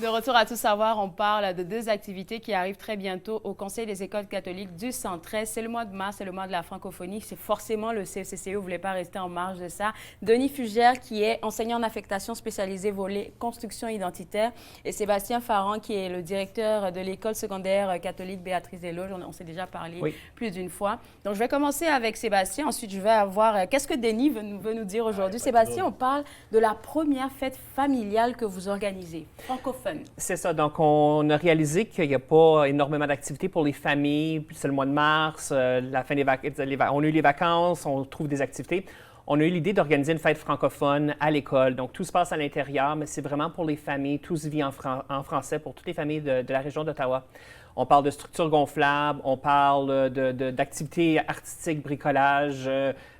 De retour à Tout savoir, on parle de deux activités qui arrivent très bientôt au Conseil des écoles catholiques du 113. C'est le mois de mars, c'est le mois de la francophonie. C'est forcément le CECCE, vous ne voulez pas rester en marge de ça. Denis Fugère, qui est enseignant en affectation spécialisé volet construction identitaire. Et Sébastien Farran, qui est le directeur de l'école secondaire catholique Béatrice Desloges. On s'est déjà parlé plus d'une fois. Donc, je vais commencer avec Sébastien. Ensuite, je vais avoir... Qu'est-ce que Denis veut nous dire aujourd'hui? Sébastien, on parle de la première fête familiale que vous organisez, francophone. C'est ça. Donc, on a réalisé qu'il n'y a pas énormément d'activités pour les familles. C'est le mois de mars, la fin des on a eu les vacances, on trouve des activités. On a eu l'idée d'organiser une fête francophone à l'école. Donc, tout se passe à l'intérieur, mais c'est vraiment pour les familles. Tout se vit en français pour toutes les familles de la région d'Ottawa. On parle de structures gonflables, on parle d'activités artistiques, bricolage,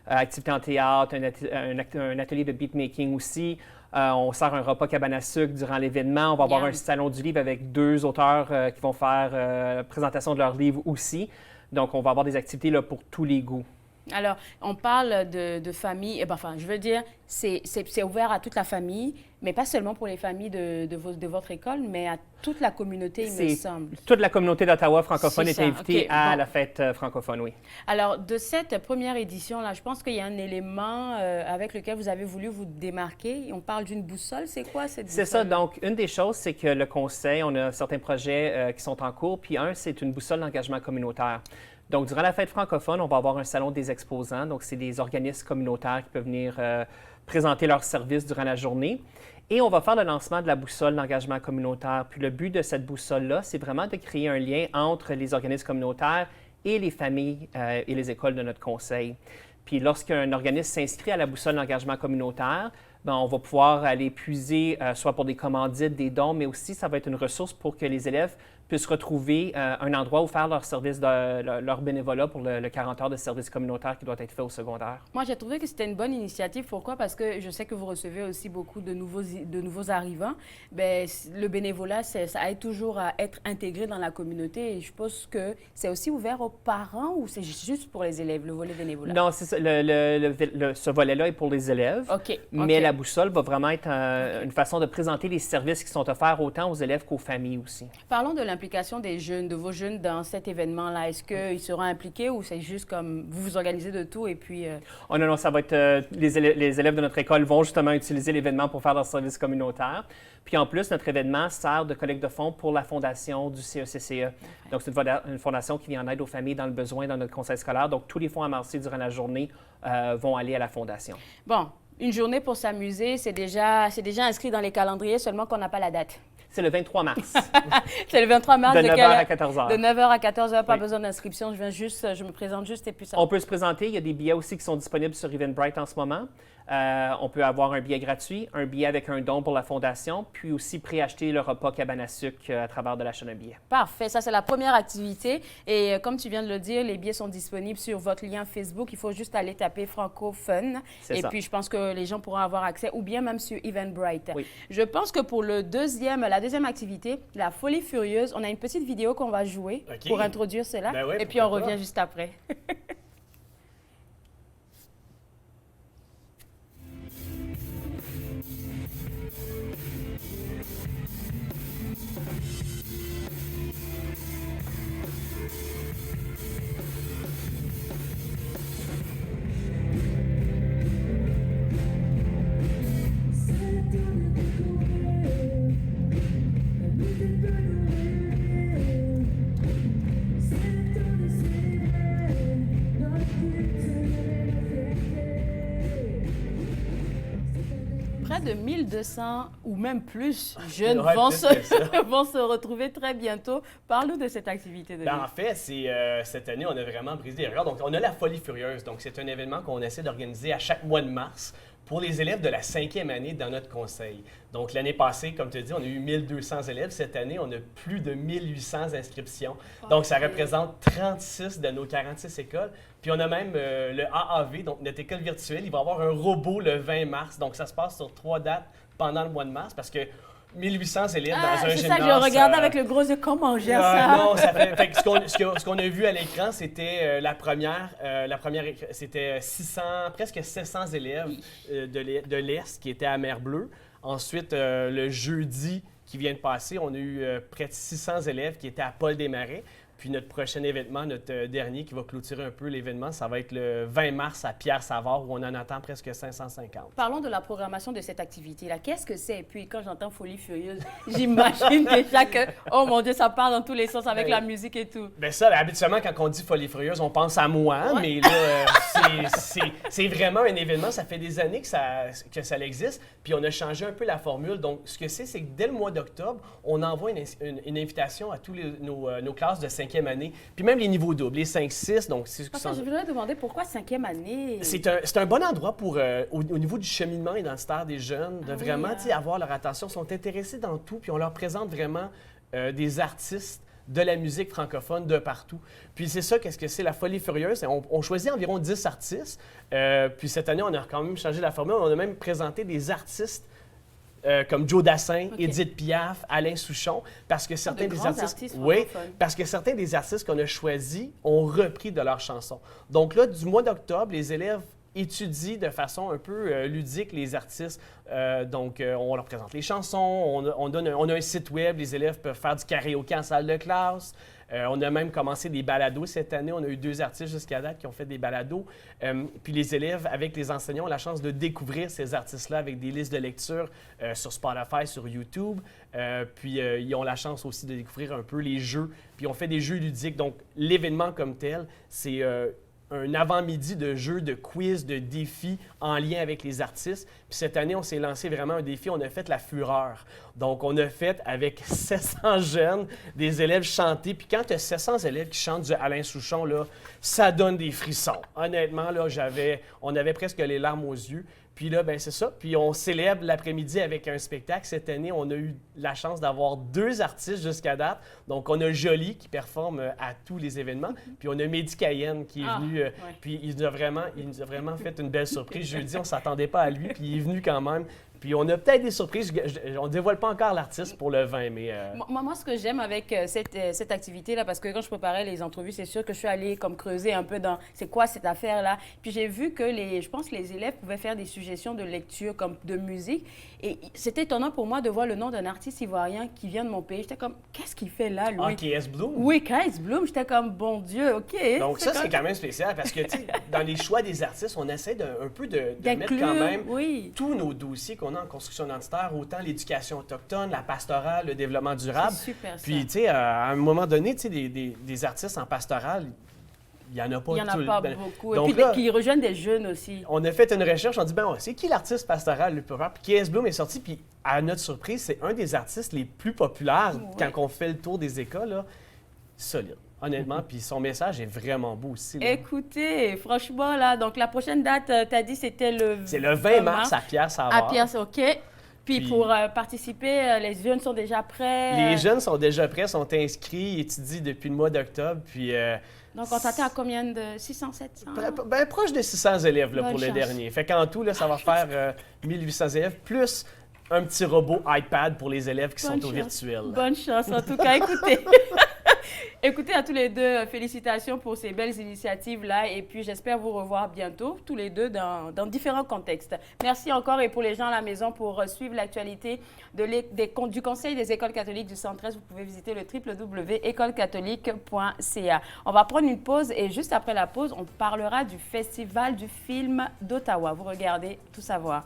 activités en théâtre, un atelier de beatmaking aussi. On sert un repas cabane à sucre durant l'événement. On va avoir un salon du livre avec 2 auteurs qui vont faire présentation de leurs livres aussi. Donc, on va avoir des activités là, pour tous les goûts. Alors, on parle de famille, enfin, je veux dire, c'est ouvert à toute la famille, mais pas seulement pour les familles de votre école, mais à toute la communauté, il me semble. Toute la communauté d'Ottawa francophone est invitée à la fête francophone, oui. Alors, de cette première édition-là, je pense qu'il y a un élément avec lequel vous avez voulu vous démarquer. On parle d'une boussole. C'est quoi cette boussole? C'est ça. Donc, une des choses, c'est que le Conseil, on a certains projets qui sont en cours, puis un, c'est une boussole d'engagement communautaire. Donc, durant la fête francophone, on va avoir un salon des exposants. Donc, c'est des organismes communautaires qui peuvent venir présenter leurs services durant la journée. Et on va faire le lancement de la boussole d'engagement communautaire. Puis le but de cette boussole-là, c'est vraiment de créer un lien entre les organismes communautaires et les familles et les écoles de notre conseil. Puis lorsqu'un organisme s'inscrit à la boussole d'engagement communautaire, bien, on va pouvoir aller puiser soit pour des commandites, des dons, mais aussi ça va être une ressource pour que les élèves puissent retrouver un endroit où faire leur service, leur bénévolat pour le 40 heures de service communautaire qui doit être fait au secondaire. Moi, j'ai trouvé que c'était une bonne initiative. Pourquoi? Parce que je sais que vous recevez aussi beaucoup de nouveaux arrivants. Bien, le bénévolat, ça aide toujours à être intégré dans la communauté. Et je pense que c'est aussi ouvert aux parents ou c'est juste pour les élèves, le volet bénévolat? Non, c'est ça. Ce volet-là est pour les élèves. Mais la boussole va vraiment être une façon de présenter les services qui sont offerts autant aux élèves qu'aux familles aussi. Parlons de l'implication des jeunes, de vos jeunes dans cet événement-là. Est-ce qu'ils seront impliqués ou c'est juste comme vous vous organisez de tout et puis... Oh non, ça va être... les élèves de notre école vont justement utiliser l'événement pour faire leur service communautaire. Puis en plus, notre événement sert de collecte de fonds pour la fondation du CECCE. Donc, c'est une fondation qui vient en aide aux familles dans le besoin dans notre conseil scolaire. Donc, tous les fonds amassés durant la journée vont aller à la fondation. Bon, une journée pour s'amuser, c'est déjà inscrit dans les calendriers, seulement qu'on n'a pas la date. C'est le 23 mars. C'est le 23 mars. De 9h à 14h. De 9h à 14h, pas besoin d'inscription. Je me présente juste et puis ça. On peut se présenter. Il y a des billets aussi qui sont disponibles sur Eventbrite en ce moment. On peut avoir un billet gratuit, un billet avec un don pour la fondation, puis aussi préacheter le repas cabane à sucre à travers de l'achat d'un billet. Parfait. Ça, c'est la première activité. Et comme tu viens de le dire, les billets sont disponibles sur votre lien Facebook. Il faut juste aller taper francophone. Et puis, je pense que les gens pourront avoir accès, ou bien même sur Eventbrite. Oui. Je pense que pour la deuxième activité, la folie furieuse, on a une petite vidéo qu'on va jouer pour introduire cela. Ben oui, et puis, on revient juste après. Près de 1200 ou même plus jeunes vont se retrouver très bientôt. Parle-nous de cette activité. En fait, cette année, on a vraiment brisé les records. Donc, on a la Folie Furieuse. Donc, c'est un événement qu'on essaie d'organiser à chaque mois de mars pour les élèves de la 5e année dans notre conseil. Donc, l'année passée, comme tu as dit, on a eu 1200 élèves. Cette année, on a plus de 1800 inscriptions. Donc, ça représente 36 de nos 46 écoles. Puis, on a même le AAV, donc notre école virtuelle. Il va y avoir un robot le 20 mars. Donc, ça se passe sur 3 dates pendant le mois de mars parce que 1800 élèves dans un gymnase. C'est ça que je regardais avec le gros yeux. Comment on gère ça? Non, ça fait ce qu'on a vu à l'écran, c'était la première c'était 600, presque 700 élèves de l'Est qui étaient à Mer Bleue. Ensuite, le jeudi, qui vient de passer, on a eu près de 600 élèves qui étaient à Paul-des-Marais. Puis notre prochain événement, notre dernier qui va clôturer un peu l'événement, ça va être le 20 mars à Pierre-Savard où on en attend presque 550. Parlons de la programmation de cette activité-là. Qu'est-ce que c'est? Et puis quand j'entends Folie Furieuse, j'imagine déjà que, oh mon Dieu, ça part dans tous les sens avec la musique et tout. Bien ça, habituellement, quand on dit Folie Furieuse, on pense à moi, mais là, c'est vraiment un événement. Ça fait des années que ça existe, puis on a changé un peu la formule. Donc, ce que c'est que dès le mois d'octobre, on envoie une invitation à tous nos classes de 5e année, puis même les niveaux doubles, les 5-6. Donc, je voudrais demander pourquoi 5e année? C'est un bon endroit pour, au niveau du cheminement identitaire des jeunes, de vraiment avoir leur attention. Ils sont intéressés dans tout, puis on leur présente vraiment des artistes de la musique francophone de partout. Puis c'est ça, qu'est-ce que c'est la Folie Furieuse? On choisit environ 10 artistes. Puis cette année, on a quand même changé la formule. On a même présenté des artistes comme Joe Dassin, Édith Piaf, Alain Souchon, parce que certains des artistes, parce que certains des artistes qu'on a choisis ont repris de leurs chansons. Donc là, du mois d'octobre, les élèves étudient de façon un peu ludique les artistes. Donc, on leur présente les chansons, on a un site web, les élèves peuvent faire du karaoké en salle de classe. On a même commencé des balados cette année. On a eu 2 artistes jusqu'à date qui ont fait des balados. Puis les élèves, avec les enseignants, ont la chance de découvrir ces artistes-là avec des listes de lecture sur Spotify, sur YouTube. Puis ils ont la chance aussi de découvrir un peu les jeux. Puis on fait des jeux ludiques. Donc l'événement comme tel, c'est un avant-midi de jeux, de quiz, de défis en lien avec les artistes. Puis cette année, on s'est lancé vraiment un défi. On a fait la fureur. Donc, on a fait avec 700 jeunes, des élèves chanter. Puis quand tu as 700 élèves qui chantent du Alain Souchon, là, ça donne des frissons. Honnêtement, là, on avait presque les larmes aux yeux. Puis là, ben c'est ça. Puis on célèbre l'après-midi avec un spectacle. Cette année, on a eu la chance d'avoir 2 artistes jusqu'à date. Donc, on a Jolie qui performe à tous les événements. Puis on a Mehdi Cayenne qui est venu. Puis il nous a vraiment fait une belle surprise. Jeudi, on ne s'attendait pas à lui. Puis il est venu quand même. Puis on a peut-être des surprises. On ne dévoile pas encore l'artiste pour le 20, mais... Moi, ce que j'aime avec cette activité-là, parce que quand je préparais les entrevues, c'est sûr que je suis allée comme creuser un peu dans c'est quoi cette affaire-là. Puis j'ai vu que je pense que les élèves pouvaient faire des suggestions de lecture comme de musique. Et c'était étonnant pour moi de voir le nom d'un artiste ivoirien qui vient de mon pays. J'étais comme, qu'est-ce qu'il fait là, lui? Ah, KS Bloom? Oui, KS Bloom. J'étais comme, bon Dieu, OK. Donc ça, c'est quand même spécial parce que, tu sais, dans les choix des artistes, on essaie un peu de mettre quand même tous nos dossiers qu'on a en construction identitaire, autant l'éducation autochtone, la pastorale, le développement durable. C'est super, ça. Puis, tu sais, à un moment donné, tu sais, des artistes en pastorale, il n'y en a pas. Il n'y en a pas beaucoup. Donc, et puis, là, qui rejoignent des jeunes aussi. On a fait une recherche, on dit, ben, c'est qui l'artiste pastoral le plus populaire? Puis KS Bloom est sorti, puis à notre surprise, c'est un des artistes les plus populaires quand on fait le tour des écoles, là. Solide. Honnêtement, puis son message est vraiment beau aussi. Là. Écoutez, franchement, là, donc la prochaine date, tu as dit c'était le... C'est le 20 mars à Pierre-Savard. À Pierre, OK. Puis pour participer, les jeunes sont déjà prêts? Les jeunes sont déjà prêts, sont inscrits, étudient depuis le mois d'octobre, puis... donc, on s'attend à combien de 600, 700? Ben, proche de 600 élèves là, pour le dernier. Fait qu'en tout, là, ça va faire 1800 élèves, plus un petit robot iPad pour les élèves qui sont au virtuel. Bonne chance, en tout cas. Écoutez... Écoutez, à tous les deux, félicitations pour ces belles initiatives-là. Et puis, j'espère vous revoir bientôt, tous les deux, dans différents contextes. Merci encore. Et pour les gens à la maison, pour suivre l'actualité du Conseil des écoles catholiques du 113, vous pouvez visiter le www.écolecatholique.ca. On va prendre une pause et juste après la pause, on parlera du Festival du film d'Ottawa. Vous regardez Tout savoir.